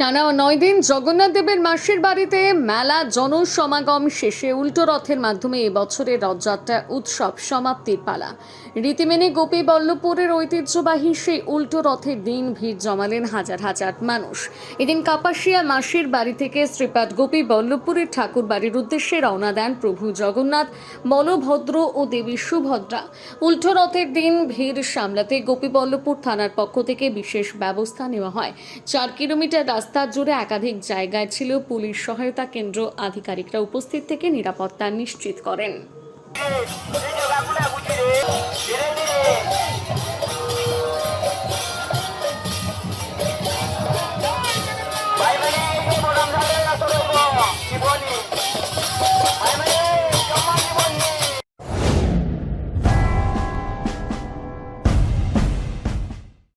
টানা 9 দিন জগন্নাথ দেবের মাসির বাড়িতে মেলা জনসমাগম শেষে উল্টো রথের মাধ্যমে এবছরের রথযাত্রা উৎসব সমাপ্তির পালা। রীতি মেনে গোপীবল্লভপুরের ঐতিহ্যবাহী সেই উল্টো রথের দিন ভিড় জমালেন হাজার হাজার মানুষ। এদিন কাপাসিয়া মাসির বাড়ি থেকে শ্রীপাদ গোপীবল্লভপুরের ঠাকুর বাড়ির উদ্দেশ্যে রওনা দেন প্রভু জগন্নাথ, বলভদ্র ও দেবী সুভদ্রা। উল্টো রথের দিন ভিড় সামলাতে গোপীবল্লভপুর থানার পক্ষ থেকে বিশেষ ব্যবস্থা নেওয়া হয়। 4 কিলোমিটার রাস্তা জুড়ে একাধিক জায়গায় ছিল পুলিশ সহায়তা কেন্দ্র। আধিকারিকরা উপস্থিত থেকে নিরাপত্তা নিশ্চিত করেন।